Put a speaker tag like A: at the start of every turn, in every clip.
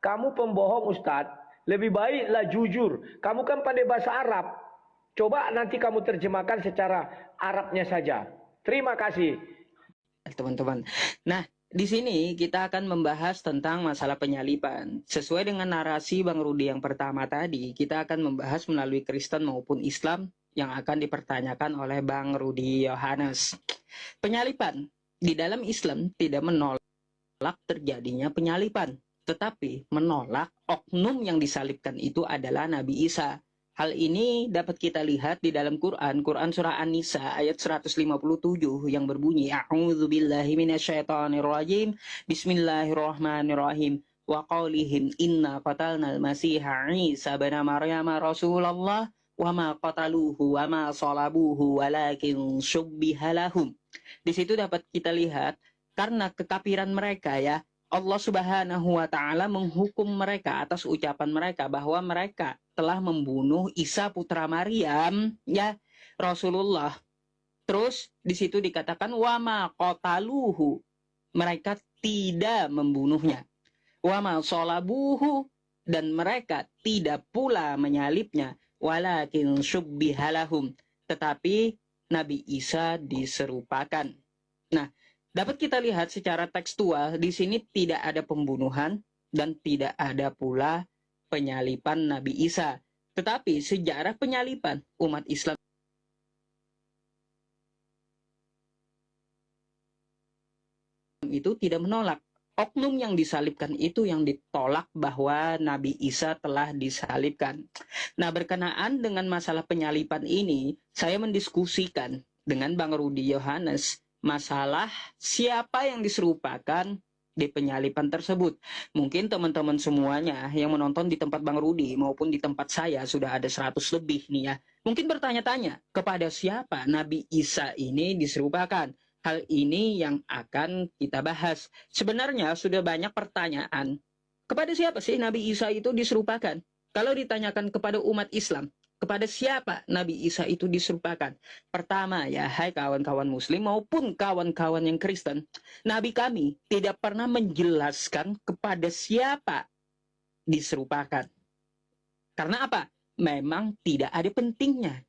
A: Kamu pembohong Ustadz, lebih baiklah jujur. Kamu kan pandai bahasa Arab. Coba nanti kamu terjemahkan secara Arabnya saja. Terima kasih.
B: Teman-teman. Nah, di sini kita akan membahas tentang masalah penyaliban. Sesuai dengan narasi Bang Rudi yang pertama tadi, kita akan membahas melalui Kristen maupun Islam yang akan dipertanyakan oleh Bang Rudi Yohanes. Penyaliban di dalam Islam tidak menolak terjadinya penyaliban, tetapi menolak oknum yang disalibkan itu adalah Nabi Isa. Hal ini dapat kita lihat di dalam Quran surah An-Nisa ayat 157 yang berbunyi A'udzubillahi minasyaitonirrajim Bismillahirrahmanirrahim wa qaulihim inna qatalnal masiha Isa bin Maryam Rasulullah wa ma qataluhu wa ma salabuhu walakin syubbiha lahum. Di situ dapat kita lihat karena kekafiran mereka ya, Allah Subhanahu wa taala menghukum mereka atas ucapan mereka bahwa mereka telah membunuh Isa putra Maryam ya, Rasulullah. Terus di situ dikatakan wama qataluhu, mereka tidak membunuhnya. Wama sholabuhu, dan mereka tidak pula menyalibnya. Walakin syubbihalahum, tetapi Nabi Isa diserupakan. Nah, dapat kita lihat secara tekstual di sini tidak ada pembunuhan dan tidak ada pula penyalipan Nabi Isa. Tetapi sejarah penyalipan umat Islam itu tidak menolak. Oknum yang disalibkan itu yang ditolak bahwa Nabi Isa telah disalibkan. Nah, berkenaan dengan masalah penyalipan ini, saya mendiskusikan dengan Bang Rudi Yohanes masalah siapa yang diserupakan di penyalipan tersebut. Mungkin teman-teman semuanya yang menonton di tempat Bang Rudi maupun di tempat saya sudah ada 100 lebih nih ya. Mungkin bertanya-tanya, kepada siapa Nabi Isa ini diserupakan? Hal ini yang akan kita bahas. Sebenarnya sudah banyak pertanyaan. Kepada siapa sih Nabi Isa itu diserupakan? Kalau ditanyakan kepada umat Islam, kepada siapa Nabi Isa itu diserupakan? Pertama ya, hai kawan-kawan muslim maupun kawan-kawan yang Kristen, Nabi kami tidak pernah menjelaskan kepada siapa diserupakan. Karena apa? Memang tidak ada pentingnya.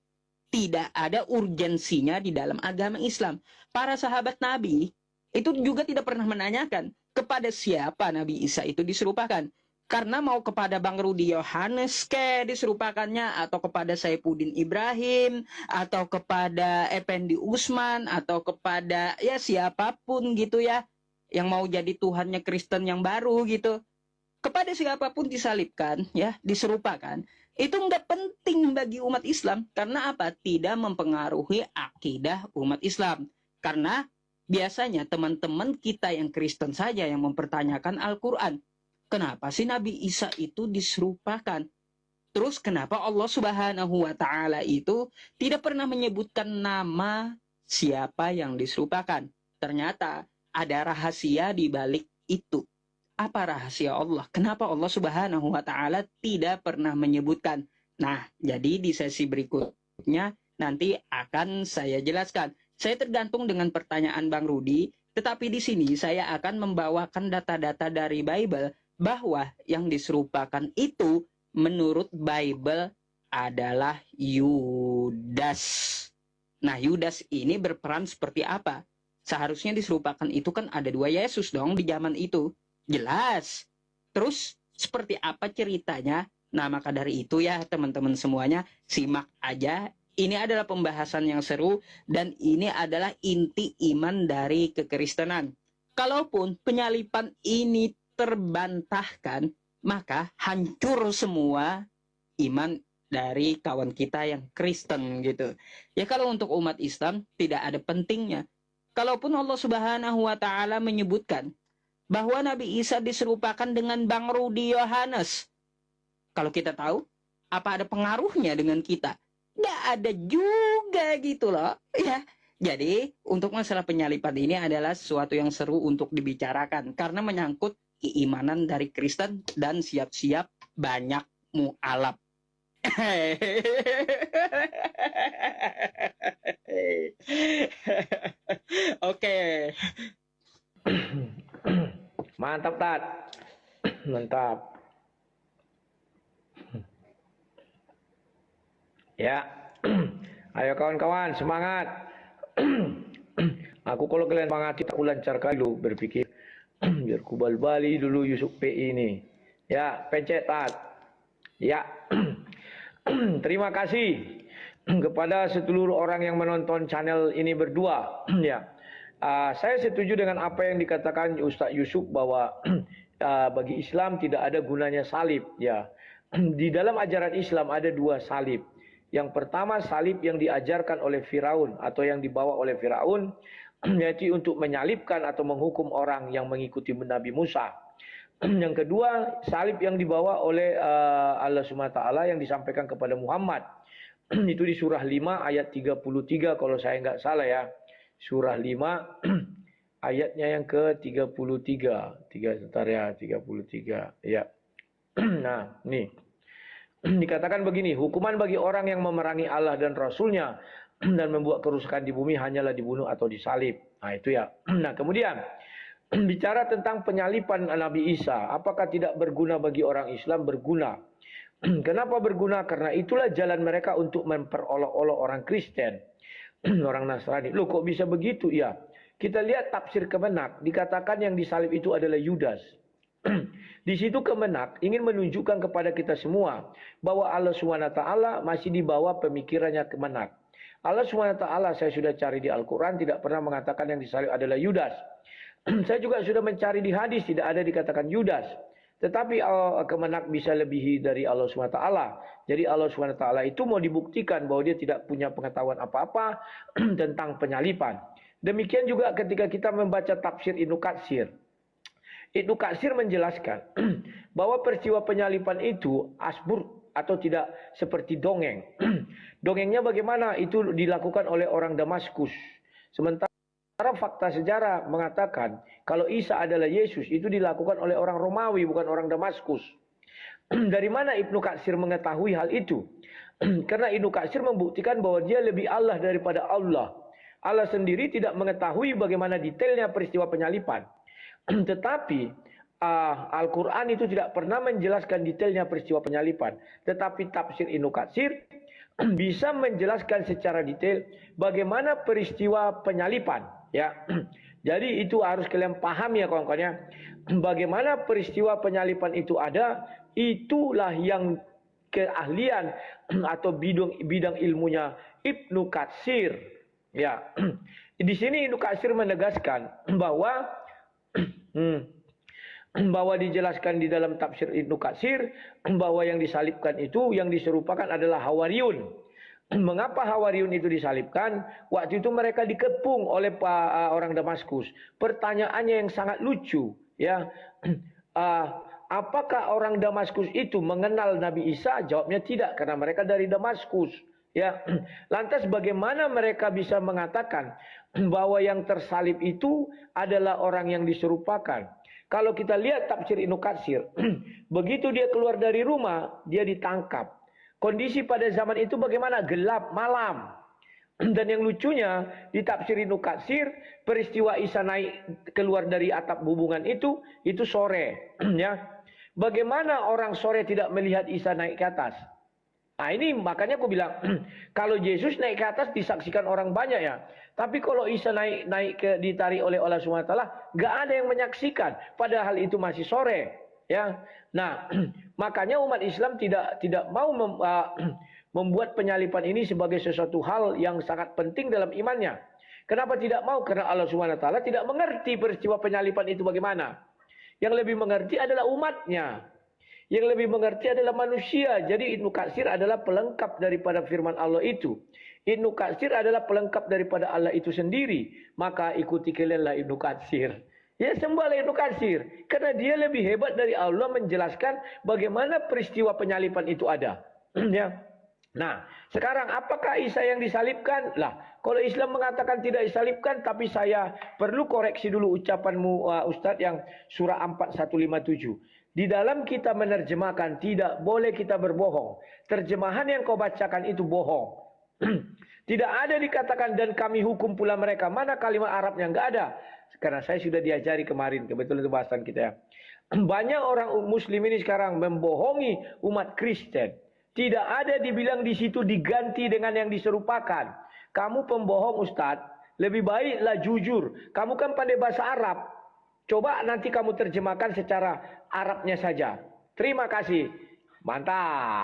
B: Tidak ada urgensinya di dalam agama Islam. Para sahabat Nabi itu juga tidak pernah menanyakan kepada siapa Nabi Isa itu diserupakan. Karena mau kepada Bang Rudi Yohanes ke diserupakannya, atau kepada Saifuddin Ibrahim, atau kepada Effendi Usman, atau kepada ya siapapun gitu ya, yang mau jadi Tuhannya Kristen yang baru gitu. Kepada siapapun disalibkan, ya, diserupakan, itu nggak penting bagi umat Islam. Karena apa? Tidak mempengaruhi akidah umat Islam. Karena biasanya teman-teman kita yang Kristen saja yang mempertanyakan Al-Quran. Kenapa sih Nabi Isa itu diserupakan? Terus kenapa Allah Subhanahu wa Ta'ala itu tidak pernah menyebutkan nama siapa yang diserupakan? Ternyata ada rahasia di balik itu. Apa rahasia Allah? Kenapa Allah Subhanahu wa Ta'ala tidak pernah menyebutkan? Nah, jadi di sesi berikutnya nanti akan saya jelaskan. Saya tergantung dengan pertanyaan Bang Rudi, tetapi di sini saya akan membawakan data-data dari Bible bahwa yang diserupakan itu menurut Bible adalah Yudas. Nah, Yudas ini berperan seperti apa? Seharusnya diserupakan itu kan ada 2 Yesus dong di zaman itu. Jelas. Terus seperti apa ceritanya? Nah, maka dari itu ya teman-teman semuanya, simak aja. Ini adalah pembahasan yang seru dan ini adalah inti iman dari kekristenan. Kalaupun penyalipan ini terbantahkan, maka hancur semua iman dari kawan kita yang Kristen gitu. Ya, kalau untuk umat Islam tidak ada pentingnya. Kalaupun Allah Subhanahu wa Ta'ala menyebutkan bahwa Nabi Isa diserupakan dengan Bang Rudi Yohanes, kalau kita tahu, apa ada pengaruhnya dengan kita? Nggak ada juga gitu loh. Ya. Jadi, untuk masalah penyalipan ini adalah sesuatu yang seru untuk dibicarakan. Karena menyangkut keimanan dari Kristen dan siap-siap banyak mu'alaf. Oke.
A: Mantap, Tat. Mantap. Ya. Ayo kawan-kawan, semangat. Aku kalau kalian semangat, aku lancarkan dulu berpikir. Biar ku bal-bali dulu Yusuf PI ini. Ya, pencet tat. Ya. Terima kasih kepada seluruh orang yang menonton channel ini berdua. Ya. Saya setuju dengan apa yang dikatakan Ustaz Yusuf bahwa bagi Islam tidak ada gunanya salib. Ya. Di dalam ajaran Islam ada dua salib. Yang pertama salib yang diajarkan oleh Firaun atau yang dibawa oleh Firaun, yaitu untuk menyalibkan atau menghukum orang yang mengikuti Nabi Musa. Yang kedua salib yang dibawa oleh Allah SWT yang disampaikan kepada Muhammad. Itu di surah 5 ayat 33 kalau saya nggak salah ya. Surah 5 ayatnya yang ke-33. 33 ya. Nah, nih. Dikatakan begini, hukuman bagi orang yang memerangi Allah dan Rasulnya dan membuat kerusakan di bumi hanyalah dibunuh atau disalib. Nah itu ya. Nah kemudian bicara tentang penyalipan Nabi Isa, apakah tidak berguna bagi orang Islam? Berguna. Kenapa berguna? Karena itulah jalan mereka untuk memperolok-olok orang Kristen, orang Nasrani. Loh kok bisa begitu? Ya, kita lihat tafsir Kemenak, dikatakan yang disalib itu adalah Yudas. Di situ Kemenak ingin menunjukkan kepada kita semua bahwa Allah SWT masih di bawah pemikirannya Kemenak. Allah SWT saya sudah cari di Al-Quran tidak pernah mengatakan yang disalib adalah Yudas. Saya juga sudah mencari di hadis tidak ada dikatakan Yudas. Tetapi Kemenak bisa lebihi dari Allah SWT. Jadi Allah SWT itu mau dibuktikan bahwa dia tidak punya pengetahuan apa-apa tentang penyalipan. Demikian juga ketika kita membaca tafsir Ibnu Katsir. Ibnu Katsir menjelaskan bahwa peristiwa penyalipan itu asbur atau tidak seperti dongeng. Dongengnya bagaimana? Itu dilakukan oleh orang Damaskus. Sementara fakta sejarah mengatakan kalau Isa adalah Yesus itu dilakukan oleh orang Romawi bukan orang Damaskus. Dari mana Ibnu Katsir mengetahui hal itu? Karena Ibnu Katsir membuktikan bahwa dia lebih Allah daripada Allah. Allah sendiri tidak mengetahui bagaimana detailnya peristiwa penyalipan. Tetapi Al-Quran itu tidak pernah menjelaskan detailnya peristiwa penyalipan. Tetapi tafsir Ibnu Katsir bisa menjelaskan secara detail bagaimana peristiwa penyalipan. Ya, jadi itu harus kalian paham ya kawan-kawan ya. Bagaimana peristiwa penyalipan itu ada, itulah yang keahlian atau bidang ilmunya Ibnu Katsir. Ya, di sini Ibnu Katsir menegaskan bahwa bahwa dijelaskan di dalam tafsir Ibnu Katsir bahwa yang disalibkan itu yang diserupakan adalah Hawariyun. Mengapa Hawariyun itu disalibkan? Waktu itu mereka dikepung oleh orang Damaskus. Pertanyaannya yang sangat lucu, ya. Apakah orang Damaskus itu mengenal Nabi Isa? Jawabnya tidak karena mereka dari Damaskus. Ya, lantas bagaimana mereka bisa mengatakan bahwa yang tersalib itu adalah orang yang diserupakan? Kalau kita lihat tafsir Ibnu Katsir, begitu dia keluar dari rumah, dia ditangkap. Kondisi pada zaman itu bagaimana? Gelap, malam. Dan yang lucunya di tafsir Ibnu Katsir, peristiwa Isa naik keluar dari atap hubungan itu sore. Ya, bagaimana orang sore tidak melihat Isa naik ke atas? Nah ini makanya aku bilang kalau Yesus naik ke atas disaksikan orang banyak ya. Tapi kalau Isa naik ditarik oleh Allah SWT, nggak ada yang menyaksikan. Padahal itu masih sore, ya. Nah makanya umat Islam tidak mau membuat penyalipan ini sebagai sesuatu hal yang sangat penting dalam imannya. Kenapa tidak mau? Karena Allah SWT tidak mengerti peristiwa penyalipan itu bagaimana. Yang lebih mengerti adalah umatnya. Yang lebih mengerti adalah manusia. Jadi Ibnu Katsir adalah pelengkap daripada firman Allah itu. Ibnu Katsir adalah pelengkap daripada Allah itu sendiri. Maka ikuti kalianlah Ibnu Katsir. Ya sembahlah Ibnu Katsir. Karena dia lebih hebat dari Allah menjelaskan bagaimana peristiwa penyalipan itu ada. Ya. Nah, sekarang apakah Isa yang disalibkan? Lah, kalau Islam mengatakan tidak disalibkan, tapi saya perlu koreksi dulu ucapanmu Ustadz yang surah 4157. Di dalam kita menerjemahkan tidak boleh kita berbohong. Terjemahan yang kau bacakan itu bohong. Tidak ada dikatakan dan kami hukum pula mereka. Mana kalimat Arabnya? Enggak ada. Karena saya sudah diajari kemarin. Kebetulan itu bahasan kita ya. Banyak orang muslim ini sekarang membohongi umat Kristen. Tidak ada dibilang di situ diganti dengan yang diserupakan. Kamu pembohong Ustadz, lebih baiklah jujur. Kamu kan pandai bahasa Arab. Coba nanti kamu terjemahkan secara Arabnya saja. Terima kasih. Mantap.